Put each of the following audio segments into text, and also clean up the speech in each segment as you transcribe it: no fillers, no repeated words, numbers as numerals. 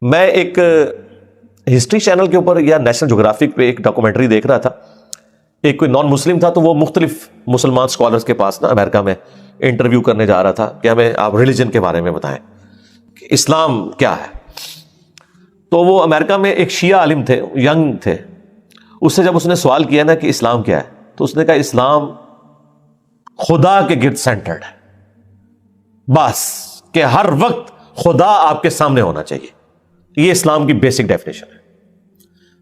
میں ایک history channel کے اوپر یا نیشنل جغرافک پہ ایک ڈاکومنٹری دیکھ رہا تھا. ایک کوئی نان مسلم تھا تو وہ مختلف مسلمان اسکالرس کے پاس نا امریکہ میں انٹرویو کرنے جا رہا تھا کہ ہمیں آپ ریلیجن کے بارے میں بتائیں کہ اسلام کیا ہے. تو وہ امریکہ میں ایک شیعہ عالم تھے, ینگ تھے. اس سے جب اس نے سوال کیا نا کہ اسلام کیا ہے, تو اس نے کہا اسلام خدا کے گرد سینٹرڈ ہے, بس کہ ہر وقت خدا آپ کے سامنے ہونا چاہیے. یہ اسلام کی بیسک ڈیفینیشن ہے.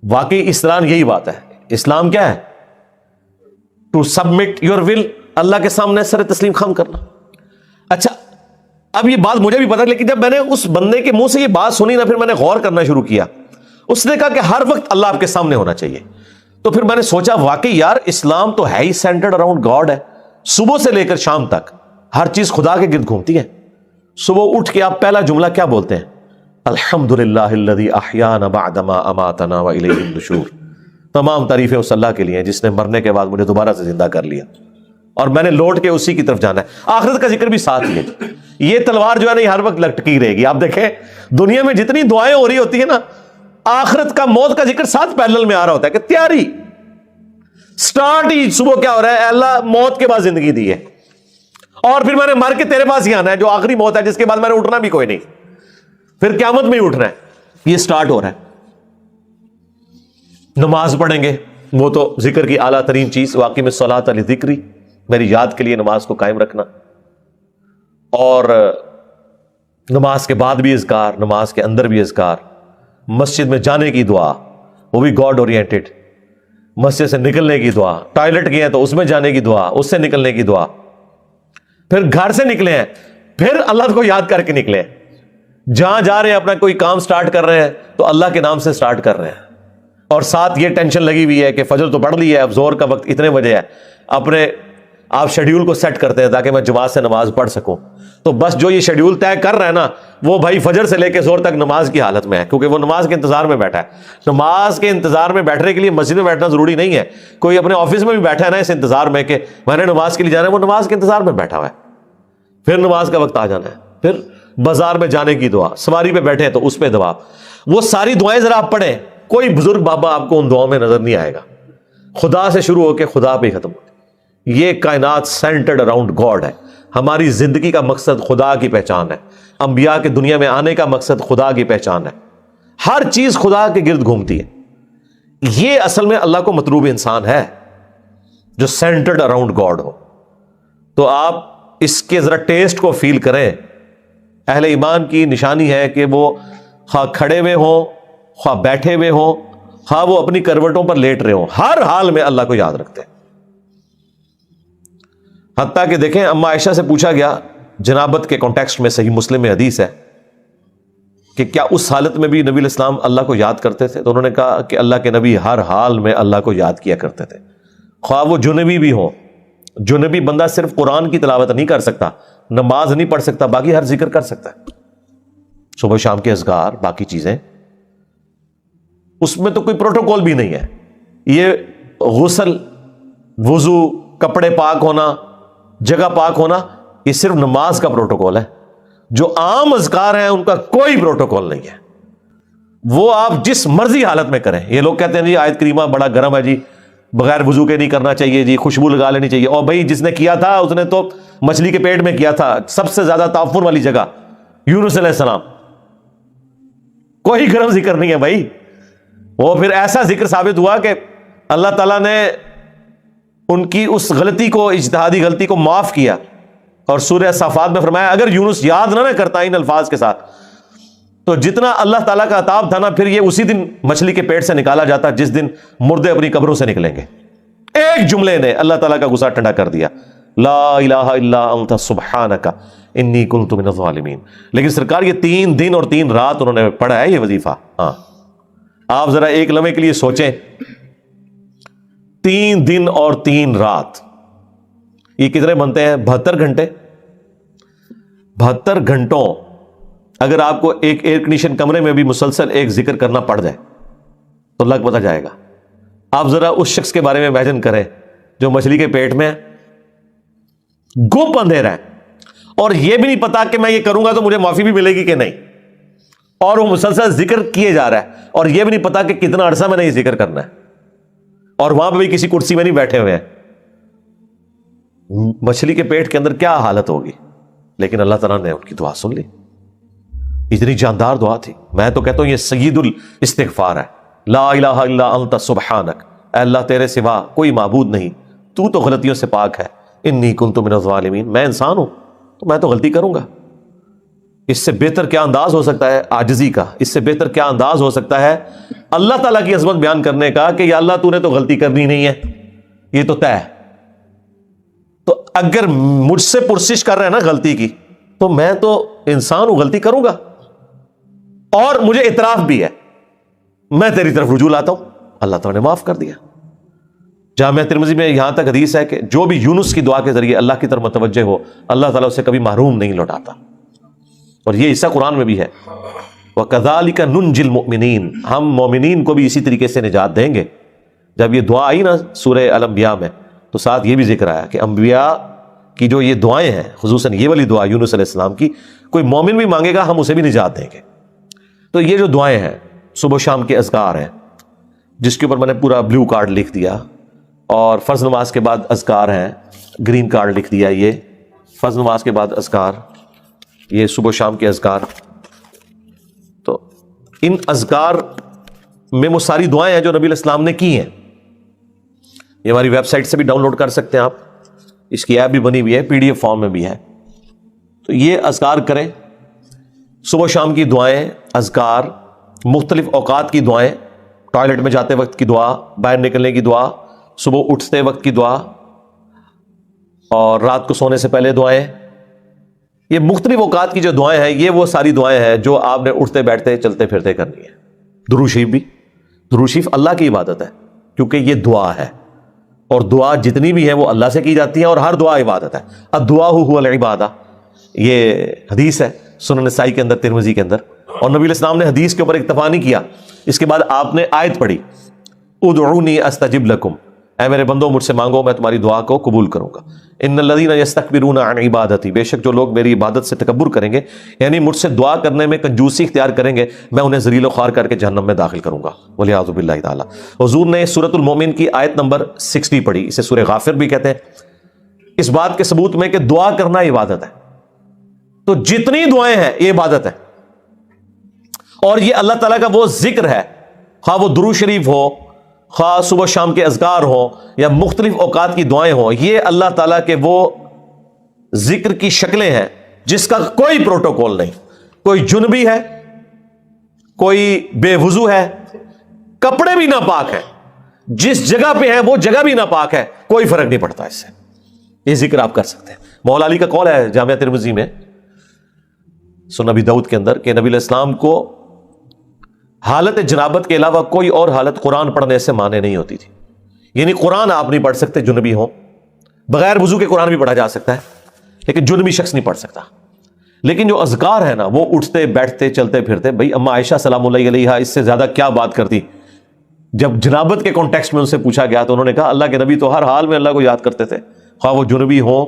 واقعی اسلام یہی بات ہے. اسلام کیا ہے؟ ٹو سبمٹ یور ول, اللہ کے سامنے سر تسلیم خم کرنا. اچھا اب یہ بات مجھے بھی پتا, لیکن جب میں نے اس بندے کے منہ سے یہ بات سنی نا, پھر میں نے غور کرنا شروع کیا. اس نے کہا کہ ہر وقت اللہ آپ کے سامنے ہونا چاہیے. تو پھر میں نے سوچا واقعی یار اسلام تو ہے ہی سینٹرڈ اراؤنڈ گاڈ ہے. صبح سے لے کر شام تک ہر چیز خدا کے گرد گھومتی ہے. صبح اٹھ کے آپ پہلا جملہ کیا بولتے ہیں؟ الحمدللہ الذی احیانا بعدما اماتنا والیہ النشور. تمام تعریفیں اس اللہ کے لیے ہیں جس نے مرنے کے بعد مجھے دوبارہ سے زندہ کر لیا اور میں نے لوٹ کے اسی کی طرف جانا ہے. آخرت کا ذکر بھی ساتھ ہی ہے. یہ تلوار جو ہے نا ہر وقت لٹکی رہے گی. آپ دیکھیں دنیا میں جتنی دعائیں ہو رہی ہوتی ہیں نا, آخرت کا موت کا ذکر ساتھ پیرلل میں آ رہا ہوتا ہے کہ تیاری سٹارٹ ہی صبح کیا ہو رہا ہے, اللہ موت کے بعد زندگی دی ہے اور پھر میں نے مر کے تیرے پاس ہی آنا ہے جو آخری موت ہے, جس کے بعد میں نے اٹھنا بھی کوئی نہیں, پھر قیامت میں ہی اٹھنا ہے. یہ سٹارٹ ہو رہا ہے. نماز پڑھیں گے, وہ تو ذکر کی اعلیٰ ترین چیز. واقعی میں صلاۃ لذکری, میری یاد کے لیے نماز کو قائم رکھنا, اور نماز کے بعد بھی اذکار, نماز کے اندر بھی اذکار, مسجد میں جانے کی دعا وہ بھی گاڈ اورینٹڈ, مسجد سے نکلنے کی دعا, ٹوائلٹ گئے ہیں تو اس میں جانے کی دعا, اس سے نکلنے کی دعا, پھر گھر سے نکلے ہیں پھر اللہ کو یاد کر کے نکلے ہیں, جہاں جا رہے ہیں اپنا کوئی کام سٹارٹ کر رہے ہیں تو اللہ کے نام سے سٹارٹ کر رہے ہیں, اور ساتھ یہ ٹینشن لگی ہوئی ہے کہ فجر تو پڑھ لی ہے, اب زور کا وقت اتنے بجے ہے, اپنے آپ شیڈیول کو سیٹ کرتے ہیں تاکہ میں جماعت سے نماز پڑھ سکوں. تو بس جو یہ شیڈیول طے کر رہا ہے نا, وہ بھائی فجر سے لے کے زور تک نماز کی حالت میں ہے, کیونکہ وہ نماز کے انتظار میں بیٹھا ہے. نماز کے انتظار میں بیٹھنے کے لیے مسجد میں بیٹھنا ضروری نہیں ہے. کوئی اپنے آفس میں بھی بیٹھا ہے نا اس انتظار میں کہ میں نے نماز کے لیے جانا ہے, وہ نماز کے انتظار میں بیٹھا ہوا ہے. پھر نماز کا وقت آ جانا ہے, پھر بازار میں جانے کی دعا, سواری پہ بیٹھے ہیں تو اس پہ دعا. وہ ساری دعائیں ذرا آپ پڑھیں, کوئی بزرگ بابا آپ کو ان دعاؤں میں نظر نہیں آئے گا. خدا سے شروع ہو کے خدا پہ ختم. یہ کائنات سینٹرڈ اراؤنڈ گاڈ ہے. ہماری زندگی کا مقصد خدا کی پہچان ہے. انبیاء کے دنیا میں آنے کا مقصد خدا کی پہچان ہے. ہر چیز خدا کے گرد گھومتی ہے. یہ اصل میں اللہ کو مطلوب انسان ہے جو سینٹرڈ اراؤنڈ گاڈ ہو. تو آپ اس کے ذرا ٹیسٹ کو فیل کریں. اہل ایمان کی نشانی ہے کہ وہ خواہ کھڑے ہوئے ہوں, خواہ بیٹھے ہوئے ہوں, خواہ وہ اپنی کروٹوں پر لیٹ رہے ہوں, ہر حال میں اللہ کو یاد رکھتے ہیں. حتیٰ کہ دیکھیں اما عائشہ سے پوچھا گیا جنابت کے کانٹیکسٹ میں, صحیح مسلم میں حدیث ہے کہ کیا اس حالت میں بھی نبی علیہ السلام اللہ کو یاد کرتے تھے؟ تو انہوں نے کہا کہ اللہ کے نبی ہر حال میں اللہ کو یاد کیا کرتے تھے, خواہ وہ جنبی بھی ہوں. جنبی بندہ صرف قرآن کی تلاوت نہیں کر سکتا, نماز نہیں پڑھ سکتا, باقی ہر ذکر کر سکتا ہے, صبح شام کے اذکار, باقی چیزیں. اس میں تو کوئی پروٹوکول بھی نہیں ہے. یہ غسل, وضو, کپڑے پاک ہونا, جگہ پاک ہونا, یہ صرف نماز کا پروٹوکول ہے. جو عام اذکار ہیں ان کا کوئی پروٹوکول نہیں ہے. وہ آپ جس مرضی حالت میں کریں. یہ لوگ کہتے ہیں جی آیت کریمہ بڑا گرم ہے جی, بغیر وضو کے نہیں کرنا چاہیے جی, خوشبو لگا لینی چاہیے. اور بھائی جس نے کیا تھا اس نے تو مچھلی کے پیٹ میں کیا تھا, سب سے زیادہ تعفن والی جگہ یونس علیہ السلام. کوئی گرم ذکر نہیں ہے بھائی. وہ پھر ایسا ذکر ثابت ہوا کہ اللہ تعالیٰ نے ان کی اس غلطی کو, اجتہادی غلطی کو معاف کیا, اور سورہ صافات میں فرمایا اگر یونس یاد نہ کرتا ان الفاظ کے ساتھ تو جتنا اللہ تعالیٰ کا عطاب تھا نا, پھر یہ اسی دن مچھلی کے پیٹ سے نکالا جاتا جس دن مردے اپنی قبروں سے نکلیں گے. ایک جملے نے اللہ تعالیٰ کا غصہ ٹھنڈا کر دیا, لا الہ الا انت سبحانک انی کنت من الظالمین. لیکن سرکار یہ 3 دن اور 3 رات انہوں نے پڑھا ہے یہ وظیفہ. ہاں آپ ذرا ایک لمحے کے لیے سوچیں, 3 دن اور 3 رات, یہ کتنے بنتے ہیں؟ 72 گھنٹے. 72 گھنٹوں اگر آپ کو ایک ایئر کنڈیشن کمرے میں بھی مسلسل ایک ذکر کرنا پڑ جائے تو لگ پتہ جائے گا. آپ ذرا اس شخص کے بارے میں امیجن کریں جو مچھلی کے پیٹ میں گپ اندھیرا ہے, اور یہ بھی نہیں پتا کہ میں یہ کروں گا تو مجھے معافی بھی ملے گی کہ نہیں, اور وہ مسلسل ذکر کیے جا رہا ہے اور یہ بھی نہیں پتا کہ کتنا عرصہ میں نے یہ ذکر کرنا ہے, اور وہاں پہ بھی کسی کرسی میں نہیں بیٹھے ہوئے ہیں. مچھلی کے پیٹ کے اندر کیا حالت ہوگی, لیکن اللہ تعالیٰ نے ان کی دعا سن لی. اتنی جاندار دعا تھی. میں تو کہتا ہوں یہ سید الاستغفار ہے. لا الہ الا انت سبحانک, اے اللہ تیرے سوا کوئی معبود نہیں, تو تو غلطیوں سے پاک ہے. انی کنت من الظالمین, میں انسان ہوں تو میں تو غلطی کروں گا. اس سے بہتر کیا انداز ہو سکتا ہے عاجزی کا, اس سے بہتر کیا انداز ہو سکتا ہے اللہ تعالیٰ کی عظمت بیان کرنے کا کہ یا اللہ تو نے تو غلطی کرنی نہیں ہے, یہ تو طے ہے. تو اگر مجھ سے پرسش کر رہے ہیں نا غلطی کی, تو میں تو انسان ہوں, غلطی کروں گا, اور مجھے اعتراف بھی ہے, میں تیری طرف رجوع لاتا ہوں. اللہ تعالیٰ نے معاف کر دیا. جامعہ ترمذی میں یہاں تک حدیث ہے کہ جو بھی یونس کی دعا کے ذریعے اللہ کی طرف متوجہ ہو, اللہ تعالیٰ اسے کبھی محروم نہیں لوٹاتا. اور یہ حصہ قرآن میں بھی ہے, وَكَذَلِكَ نُنْجِي الْمُؤْمِنِينَ, ہم مومنین کو بھی اسی طریقے سے نجات دیں گے. جب یہ دعا آئی نا سورہ الانبیاء میں, تو ساتھ یہ بھی ذکر آیا کہ انبیاء کی جو یہ دعائیں ہیں, خصوصاً یہ والی دعا یونس علیہ السلام کی, کوئی مومن بھی مانگے گا ہم اسے بھی نجات دیں گے. تو یہ جو دعائیں ہیں صبح و شام کے اذکار ہیں, جس کے اوپر میں نے پورا بلیو کارڈ لکھ دیا, اور فرض نماز کے بعد اذکار ہیں, گرین کارڈ لکھ دیا. یہ فرض نماز کے بعد اذکار, یہ صبح و شام کے اذکار. تو ان اذکار میں وہ ساری دعائیں ہیں جو نبی علیہ السلام نے کی ہیں. یہ ہماری ویب سائٹ سے بھی ڈاؤن لوڈ کر سکتے ہیں آپ, اس کی ایپ بھی بنی ہوئی ہے, پی ڈی ایف فارم میں بھی ہے. تو یہ اذکار کریں, صبح و شام کی دعائیں, اذکار, مختلف اوقات کی دعائیں, ٹوائلٹ میں جاتے وقت کی دعا, باہر نکلنے کی دعا, صبح اٹھتے وقت کی دعا, اور رات کو سونے سے پہلے دعائیں. یہ مختلف اوقات کی جو دعائیں ہیں, یہ وہ ساری دعائیں ہیں جو آپ نے اٹھتے بیٹھتے چلتے پھرتے کرنی ہے. درود شریف بھی, درود شریف اللہ کی عبادت ہے کیونکہ یہ دعا ہے, اور دعا جتنی بھی ہیں وہ اللہ سے کی جاتی ہیں, اور ہر دعا عبادت ہے. الدعاء هو العبادہ, یہ حدیث ہے سنن نسائی کے اندر, ترمذی کے اندر. اور نبی علیہ السلام نے حدیث کے اوپر اکتفا نہیں کیا, اس کے بعد آپ نے آیت پڑھی, ادعونی استجب لکم, اے میرے بندو مجھ سے مانگو میں تمہاری دعا کو قبول کروں گا. ان الذین یستکبرون عن عبادتی, بے شک جو لوگ میری عبادت سے تکبر کریں گے, یعنی مجھ سے دعا کرنے میں کنجوسی اختیار کریں گے, میں انہیں ذلیل و خوار کر کے جہنم میں داخل کروں گا, والعیاذ باللہ تعالی. حضور نے سورۃ المومن کی آیت نمبر 60 پڑھی, اسے سورہ غافر بھی کہتے ہیں, اس بات کے ثبوت میں کہ دعا کرنا عبادت ہے. تو جتنی دعائیں ہیں یہ عبادت ہے, اور یہ اللہ تعالیٰ کا وہ ذکر ہے, خواہ وہ درود شریف ہو, خواہ صبح شام کے اذکار ہوں, یا مختلف اوقات کی دعائیں ہوں, یہ اللہ تعالیٰ کے وہ ذکر کی شکلیں ہیں جس کا کوئی پروٹوکول نہیں. کوئی جنبی ہے, کوئی بے وضو ہے, کپڑے بھی ناپاک ہیں, جس جگہ پہ ہیں وہ جگہ بھی ناپاک ہے, کوئی فرق نہیں پڑتا اس سے. یہ ذکر آپ کر سکتے ہیں. مولا علی کا قول ہے جامعہ ترمذی میں, سنن ابی داؤد کے اندر, کہ نبی علیہ السلام کو حالت جنابت کے علاوہ کوئی اور حالت قرآن پڑھنے سے مانے نہیں ہوتی تھی. یعنی قرآن آپ نہیں پڑھ سکتے جنبی ہو, بغیر وضو کے قرآن بھی پڑھا جا سکتا ہے, لیکن جنبی شخص نہیں پڑھ سکتا. لیکن جو اذکار ہے نا, وہ اٹھتے بیٹھتے چلتے پھرتے, بھائی اما عائشہ سلام اللہ علیہا اس سے زیادہ کیا بات کرتی. جب جنابت کے کانٹیکسٹ میں ان سے پوچھا گیا تو انہوں نے کہا اللہ کے نبی تو ہر حال میں اللہ کو یاد کرتے تھے, خواہ وہ جنبی ہو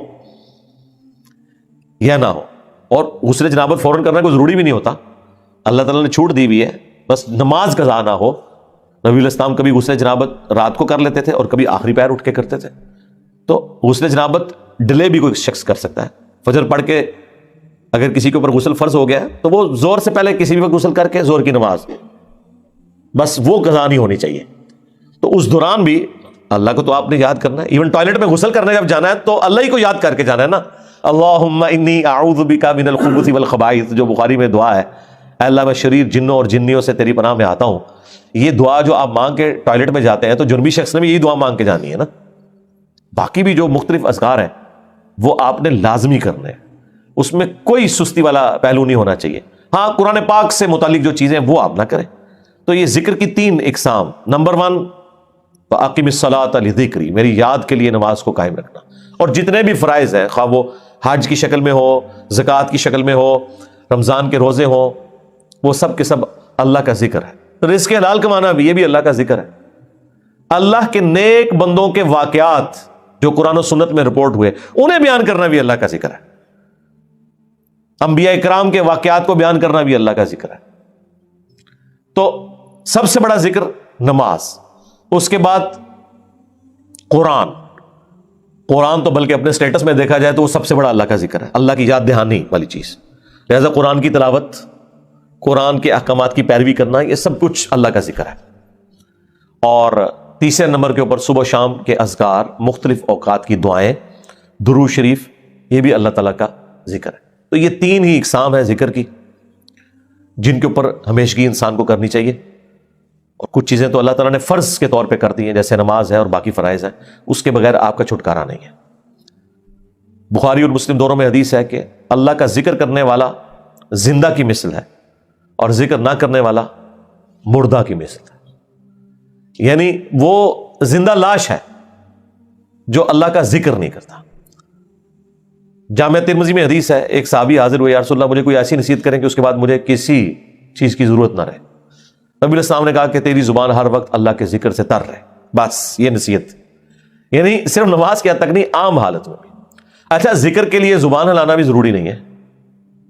یا نہ ہو. اور غسل جنابت فوراً کرنا کوئی ضروری بھی نہیں ہوتا, اللہ تعالیٰ نے چھوٹ دی ہوئی ہے, بس نماز قضا نہ ہو. نبی علیہ السلام کبھی غسل جنابت رات کو کر لیتے تھے اور کبھی آخری پہر اٹھ کے کرتے تھے. تو غسل جنابت ڈیلے بھی کوئی شخص کر سکتا ہے. فجر پڑھ کے اگر کسی کے اوپر غسل فرض ہو گیا ہے تو وہ زور سے پہلے کسی بھی وقت غسل کر کے زور کی نماز, بس وہ قضا نہیں ہونی چاہیے. تو اس دوران بھی اللہ کو تو آپ نے یاد کرنا ہے. ایون ٹوائلٹ میں غسل کرنے جب جانا ہے تو اللہ ہی کو یاد کر کے جانا ہے نا. اللہم انی اعوذ بک من الخبث والخبائث, جو بخاری میں دعا ہے, اے اللہ میں شریر جنوں اور جنیوں سے تیری پناہ میں آتا ہوں. یہ دعا جو آپ مانگ کے ٹوائلٹ میں جاتے ہیں تو جنبی شخص نے بھی یہی دعا مانگ کے جانی ہے نا. باقی بھی جو مختلف اذکار ہیں وہ آپ نے لازمی کرنے ہیں, اس میں کوئی سستی والا پہلو نہیں ہونا چاہیے. ہاں قرآن پاک سے متعلق جو چیزیں وہ آپ نہ کریں. تو یہ ذکر کی 3 اقسام. نمبر 1 فاقم الصلاۃ لذکری, میری یاد کے لیے نماز کو قائم رکھنا. اور جتنے بھی فرائض ہیں, خواہ وہ حج کی شکل میں ہو, زکوٰۃ کی شکل میں ہو, رمضان کے روزے ہوں, وہ سب کے سب اللہ کا ذکر ہے. رزق حلال کمانا بھی, یہ بھی اللہ کا ذکر ہے. اللہ کے نیک بندوں کے واقعات جو قرآن و سنت میں رپورٹ ہوئے انہیں بیان کرنا بھی اللہ کا ذکر ہے. انبیاء کرام کے واقعات کو بیان کرنا بھی اللہ کا ذکر ہے. تو سب سے بڑا ذکر نماز، اس کے بعد قرآن تو بلکہ اپنے سٹیٹس میں دیکھا جائے تو وہ سب سے بڑا اللہ کا ذکر ہے، اللہ کی یاد دہانی والی چیز. لہذا قرآن کی تلاوت، قرآن کے احکامات کی پیروی کرنا، یہ سب کچھ اللہ کا ذکر ہے. اور تیسرے نمبر کے اوپر صبح و شام کے اذکار، مختلف اوقات کی دعائیں، درود شریف، یہ بھی اللہ تعالیٰ کا ذکر ہے. تو یہ تین ہی اقسام ہے ذکر کی جن کے اوپر ہمیشگی انسان کو کرنی چاہیے. اور کچھ چیزیں تو اللہ تعالیٰ نے فرض کے طور پہ کر دی ہیں، جیسے نماز ہے اور باقی فرائض ہیں، اس کے بغیر آپ کا چھٹکارا نہیں ہے. بخاری اور مسلم دونوں میں حدیث ہے کہ اللہ کا ذکر کرنے والا زندہ کی مثل ہے اور ذکر نہ کرنے والا مردہ کی مثل ہے. یعنی وہ زندہ لاش ہے جو اللہ کا ذکر نہیں کرتا. جامع ترمذی میں حدیث ہے، ایک صحابی حاضر ہوئے، یا رسول اللہ مجھے کوئی ایسی نصیحت کریں کہ اس کے بعد مجھے کسی چیز کی ضرورت نہ رہے. نبی علیہ السلام نے کہا کہ تیری زبان ہر وقت اللہ کے ذکر سے تر رہے، بس یہ نصیحت. یعنی صرف نماز کی حد تک نہیں، عام حالت میں بھی. اچھا، ذکر کے لیے زبان ہلانا بھی ضروری نہیں ہے،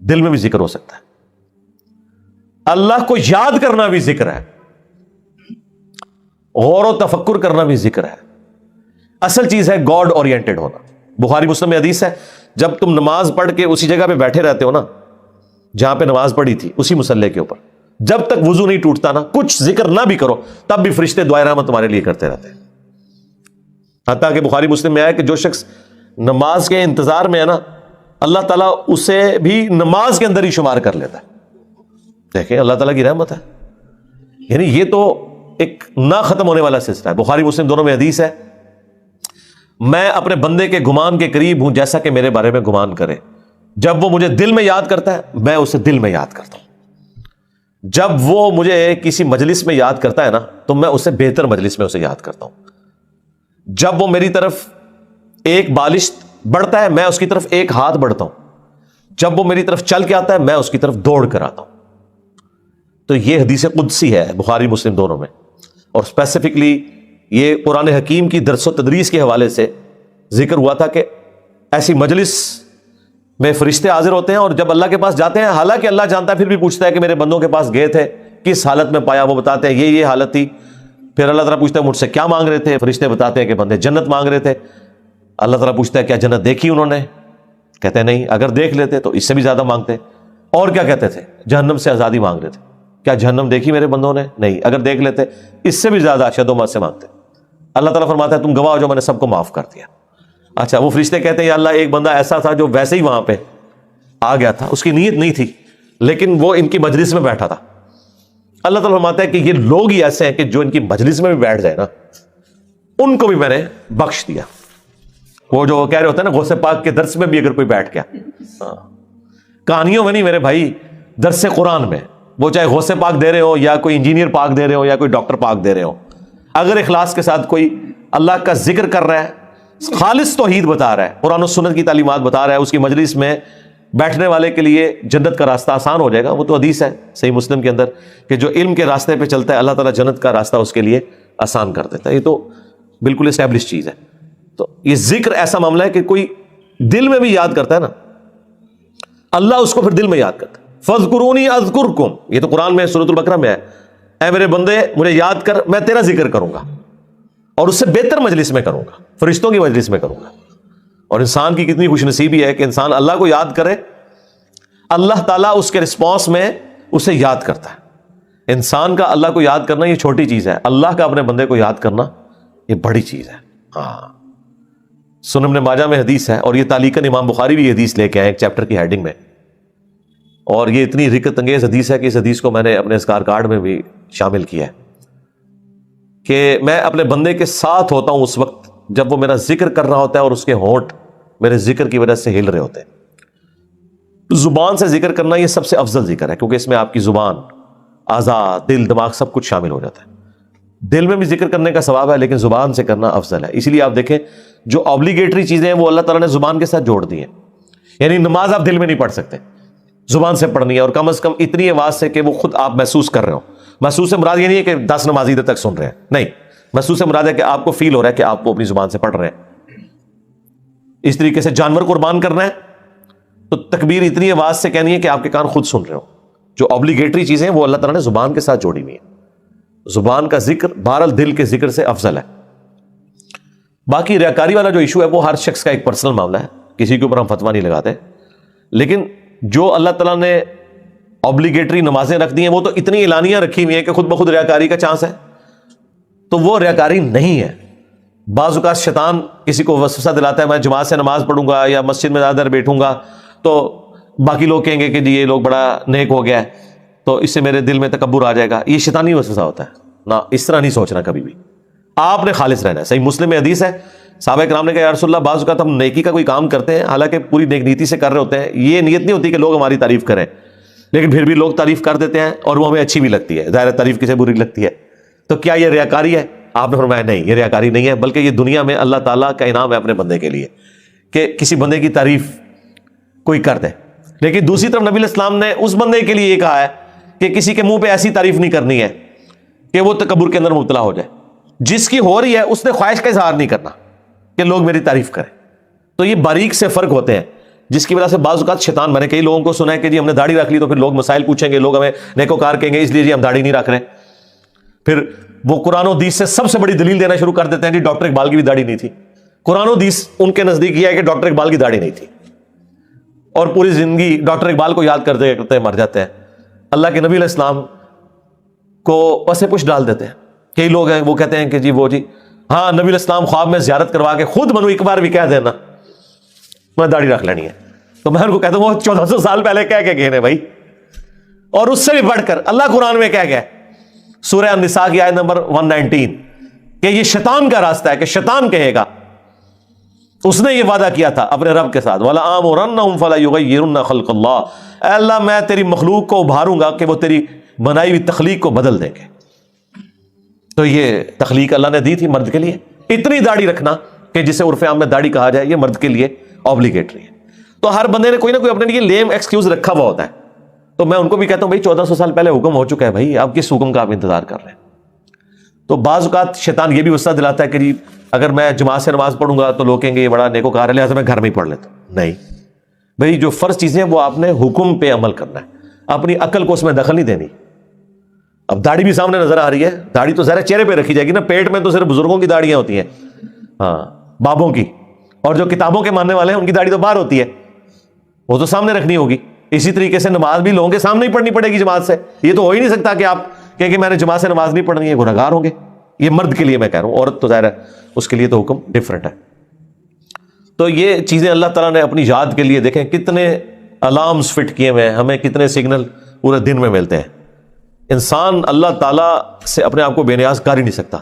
دل میں بھی ذکر ہو سکتا ہے. اللہ کو یاد کرنا بھی ذکر ہے، غور و تفکر کرنا بھی ذکر ہے. اصل چیز ہے گاڈ اورینٹڈ ہونا. بخاری مسلم میں حدیث ہے، جب تم نماز پڑھ کے اسی جگہ پہ بیٹھے رہتے ہو نا جہاں پہ نماز پڑھی تھی، اسی مصلی کے اوپر، جب تک وضو نہیں ٹوٹتا نا، کچھ ذکر نہ بھی کرو، تب بھی فرشتے دعائے رحمت تمہارے لیے کرتے رہتے ہیں. حتیٰ کہ بخاری مسلم میں آیا کہ جو شخص نماز کے انتظار میں ہے نا، اللہ تعالیٰ اسے بھی نماز کے اندر ہی شمار کر لیتا ہے. دیکھیں اللہ تعالیٰ کی رحمت ہے. یعنی یہ تو ایک نہ ختم ہونے والا سلسلہ ہے. بخاری مسلم دونوں میں حدیث ہے، میں اپنے بندے کے گمان کے قریب ہوں جیسا کہ میرے بارے میں گمان کرے. جب وہ مجھے دل میں یاد کرتا ہے میں اسے دل میں یاد کرتا ہوں. جب وہ مجھے کسی مجلس میں یاد کرتا ہے نا تو میں اسے بہتر مجلس میں اسے یاد کرتا ہوں. جب وہ میری طرف ایک بالش بڑھتا ہے میں اس کی طرف ایک ہاتھ بڑھتا ہوں. جب وہ میری طرف چل کے آتا ہے میں اس کی طرف دوڑ کر آتا ہوں. تو یہ حدیث قدسی ہے بخاری مسلم دونوں میں. اور اسپیسیفکلی یہ قرآن حکیم کی درس و تدریس کے حوالے سے ذکر ہوا تھا کہ ایسی مجلس میں فرشتے حاضر ہوتے ہیں اور جب اللہ کے پاس جاتے ہیں، حالانکہ اللہ جانتا ہے، پھر بھی پوچھتا ہے کہ میرے بندوں کے پاس گئے تھے کس حالت میں پایا. وہ بتاتے ہیں یہ حالت تھی. پھر اللہ تعالیٰ پوچھتا ہے مجھ سے کیا مانگ رہے تھے؟ فرشتے بتاتے ہیں کہ بندے جنت مانگ رہے تھے. اللہ تعالیٰ پوچھتا ہے کیا جنت دیکھی انہوں نے؟ کہتے ہیں نہیں. اگر دیکھ لیتے تو اس سے بھی زیادہ مانگتے. اور کیا کہتے تھے؟ جہنم سے آزادی مانگ رہے تھے. کیا جہنم دیکھی میرے بندوں نے؟ نہیں. اگر دیکھ لیتے اس سے بھی زیادہ اشد و مت سے مانگتے. اللہ تعالیٰ فرماتا ہے تم گواہ ہو جو میں نے سب کو معاف کر دیا. اچھا، وہ فرشتے کہتے ہیں یا اللہ ایک بندہ ایسا تھا جو ویسے ہی وہاں پہ آ گیا تھا، اس کی نیت نہیں تھی لیکن وہ ان کی مجلس میں بیٹھا تھا. اللہ تعالیٰ فرماتا ہے کہ یہ لوگ ہی ایسے ہیں کہ جو ان کی مجلس میں بھی بیٹھ جائے نا ان کو بھی میں نے بخش دیا. وہ جو کہہ رہے ہوتے ہیں نا غوث پاک کے درس میں بھی اگر کوئی بیٹھ گیا، کہانیوں میں نہیں میرے بھائی، درس قرآن میں، وہ چاہے غوث پاک دے رہے ہو یا کوئی انجینئر پاک دے رہے ہو یا کوئی ڈاکٹر پاک دے رہے ہو، اگر اخلاص کے ساتھ کوئی اللہ کا ذکر کر رہا ہے، خالص توحید بتا رہا ہے، قرآن و سنت کی تعلیمات بتا رہا ہے، اس کی مجلس میں بیٹھنے والے کے لیے جنت کا راستہ آسان ہو جائے گا. وہ تو حدیث ہے صحیح مسلم کے اندر کہ جو علم کے راستے پہ چلتا ہے اللہ تعالیٰ جنت کا راستہ اس کے لیے آسان کر دیتا ہے. یہ تو بالکل اسٹیبلش چیز ہے. تو یہ ذکر ایسا معاملہ ہے کہ کوئی دل میں بھی یاد کرتا ہے نا، اللہ اس کو پھر دل میں یاد کرتا ہے. فَاذْكُرُونِي أَذْكُرْكُمْ، یہ تو قرآن میں سورۃ البقرہ میں ہے، اے میرے بندے مجھے یاد کر میں تیرا ذکر کروں گا اور اس سے بہتر مجلس میں کروں گا، فرشتوں کی مجلس میں کروں گا. اور انسان کی کتنی خوش نصیبی ہے کہ انسان اللہ کو یاد کرے، اللہ تعالیٰ اس کے رسپانس میں اسے یاد کرتا ہے. انسان کا اللہ کو یاد کرنا یہ چھوٹی چیز ہے، اللہ کا اپنے بندے کو یاد کرنا یہ بڑی چیز ہے. ہاں، سنن ابن ماجہ میں حدیث ہے اور یہ تعلیقاً امام بخاری بھی حدیث لے کے آئے ایک چیپٹر کی ہیڈنگ میں. اور یہ اتنی رکت انگیز حدیث ہے کہ اس حدیث کو میں نے اپنے اذکار کارڈ میں بھی شامل کیا ہے کہ میں اپنے بندے کے ساتھ ہوتا ہوں اس وقت جب وہ میرا ذکر کر رہا ہوتا ہے اور اس کے ہونٹ میرے ذکر کی وجہ سے ہل رہے ہوتے ہیں. زبان سے ذکر کرنا یہ سب سے افضل ذکر ہے کیونکہ اس میں آپ کی زبان، اعضاء، دل، دماغ سب کچھ شامل ہو جاتا ہے. دل میں بھی ذکر کرنے کا ثواب ہے لیکن زبان سے کرنا افضل ہے. اسی لیے آپ دیکھیں جو آبلیگیٹری چیزیں ہیں وہ اللہ تعالیٰ نے زبان کے ساتھ جوڑ دی ہیں. یعنی نماز آپ دل میں نہیں پڑھ سکتے، زبان سے پڑھنی ہے، اور کم از کم اتنی آواز سے کہ وہ خود آپ محسوس کر رہے ہو. محسوس سے مراد یہ نہیں ہے کہ 10 نمازی ادھر تک سن رہے ہیں، نہیں، محسوس سے مراد ہے کہ آپ کو فیل ہو رہا ہے کہ آپ وہ اپنی زبان سے پڑھ رہے ہیں. اس طریقے سے جانور قربان کرنا ہے تو تکبیر اتنی آواز سے کہنی ہے کہ آپ کے کان خود سن رہے ہو. جو obligatory چیزیں ہیں وہ اللہ تعالیٰ نے زبان کے ساتھ جوڑی ہوئی ہیں. زبان کا ذکر بہرحال دل کے ذکر سے افضل ہے. باقی ریاکاری والا جو ایشو ہے وہ ہر شخص کا ایک پرسنل معاملہ ہے, کسی کے اوپر ہم فتویٰ نہیں لگاتے. لیکن جو اللہ تعالیٰ نے obligatory نمازیں رکھ دی ہیں وہ تو اتنی اعلانیاں رکھی ہوئی ہیں کہ خود بخود ریاکاری کا چانس ہے, تو وہ ریاکاری نہیں ہے. بعض اوقات شیطان کسی کو وسوسہ دلاتا ہے میں جماعت سے نماز پڑھوں گا یا مسجد میں زیادہ دیر بیٹھوں گا تو باقی لوگ کہیں گے کہ جی یہ لوگ بڑا نیک ہو گیا ہے, تو اس سے میرے دل میں تکبر آ جائے گا. یہ شیطانی وسوسہ ہوتا ہے نا, اس طرح نہیں سوچنا کبھی بھی. آپ نے خالص رہنا ہے. صحیح مسلم میں حدیث ہے, صحابہ کرام نے کہا یا رسول اللہ بعض اوقات ہم نیکی کا کوئی کام کرتے ہیں حالانکہ پوری نیک نیتی سے کر رہے ہوتے ہیں, یہ نیت نہیں ہوتی کہ لوگ ہماری تعریف کریں, لیکن پھر بھی لوگ تعریف کر دیتے ہیں اور وہ ہمیں اچھی بھی لگتی ہے. ظاہر تعریف کسے بری لگتی ہے, تو کیا یہ ریاکاری ہے؟ آپ نے فرمایا نہیں, یہ ریاکاری نہیں ہے, بلکہ یہ دنیا میں اللہ تعالیٰ کا انعام ہے اپنے بندے کے لیے کہ کسی بندے کی تعریف کوئی کر دے. لیکن دوسری طرف نبی علیہ السلام نے اس بندے کے لیے یہ کہا ہے کہ کسی کے منہ پہ ایسی تعریف نہیں کرنی ہے کہ وہ تکبر کے اندر مبتلا ہو جائے. جس کی ہو رہی ہے اس نے خواہش کا اظہار نہیں کرنا کہ لوگ میری تعریف کریں. تو یہ باریک سے فرق ہوتے ہیں جس کی وجہ سے بعض اوقات شیطان, میں نے کئی لوگوں کو سنا ہے کہ جی ہم نے داڑھی رکھ لی تو پھر لوگ مسائل پوچھیں گے, لوگ ہمیں نیکوکار کہیں گے, اس لیے جی ہم داڑھی نہیں رکھ رہے. پھر وہ قرآن و حدیث سے سب سے بڑی دلیل دینا شروع کر دیتے ہیں جی ڈاکٹر اقبال کی بھی داڑھی نہیں تھی. قرآن و حدیث ان کے نزدیک یہ ہے کہ ڈاکٹر اقبال کی داڑھی نہیں تھی, اور پوری زندگی ڈاکٹر اقبال کو یاد کرتے کرتے مر جاتے ہیں. اللہ کے نبی علیہ السلام کو پسے پش ڈال دیتے ہیں. کئی لوگ ہیں وہ کہتے ہیں کہ جی وہ جی ہاں نبی علیہ السلام خواب میں زیارت کروا کے خود منو ایک بار بھی کہہ دینا میں داڑھی رکھ لینی ہے, تو میں ان کو کہتا ہوں وہ 1400 سال پہلے کہہ کے گئے بھائی. اور اس سے بھی بڑھ کر اللہ قرآن میں کہہ گیا سورہ النساء کی آیت نمبر 119 کہ یہ شیطان کا راستہ ہے, کہ شیطان کہے گا, اس نے یہ وعدہ کیا تھا اپنے رب کے ساتھ وَلَآمُرَنَّهُمْ فَلَيُغَيِّرُنَّ خَلْقَ اللَّهِ, اے اللہ میں تیری مخلوق کو ابھاروں گا کہ وہ تیری بنائی ہوئی تخلیق کو بدل دیں گے. تو یہ تخلیق اللہ نے دی تھی مرد کے لیے. اتنی داڑھی رکھنا کہ جسے عرف عام میں داڑھی کہا جائے یہ مرد کے لیے obligatory ہے. تو ہر بندے نے کوئی نہ کوئی اپنے لیے لیم ایکسکیوز رکھا ہوا ہوتا ہے. تو میں ان کو بھی کہتا ہوں بھائی 1400 سال پہلے حکم ہو چکا ہے بھائی, اب کس حکم کا آپ انتظار کر رہے ہیں. تو بعض اوقات شیطان یہ بھی وسوسہ دلاتا ہے کہ جی اگر میں جماعت سے نماز پڑھوں گا تو لوگ کہیں گے یہ بڑا نیکوکار ہے لہٰذا میں گھر میں ہی پڑھ لیتا ہوں. نہیں بھائی, جو فرض چیزیں ہیں وہ آپ نے حکم پہ عمل کرنا ہے, اپنی عقل کو اس میں دخل نہیں دینی. اب داڑھی بھی سامنے نظر آ رہی ہے, داڑھی تو ذرا چہرے پہ رکھی جائے گی نا, پیٹ میں تو صرف بزرگوں کی داڑیاں ہوتی ہیں, ہاں بابوں کی, اور جو کتابوں کے ماننے والے ہیں ان کی داڑھی تو باہر ہوتی ہے, وہ تو سامنے رکھنی ہوگی. اسی طریقے سے نماز بھی لوگوں کے سامنے ہی پڑھنی پڑے گی جماعت سے. یہ تو ہو ہی نہیں سکتا کہ آپ کہیں کہ میں نے جماعت سے نماز نہیں پڑھنی ہے, گنہگار ہوں گے. یہ مرد کے لیے میں کہہ رہا ہوں, عورت تو ظاہر ہے اس کے لیے تو حکم ڈفرینٹ ہے. تو یہ چیزیں اللہ تعالیٰ نے اپنی یاد کے لیے, دیکھیں کتنے الارمز فٹ کیے ہوئے ہیں, ہمیں کتنے سگنل پورے دن میں ملتے ہیں. انسان اللہ تعالیٰ سے اپنے آپ کو بے نیاز کر ہی نہیں سکتا.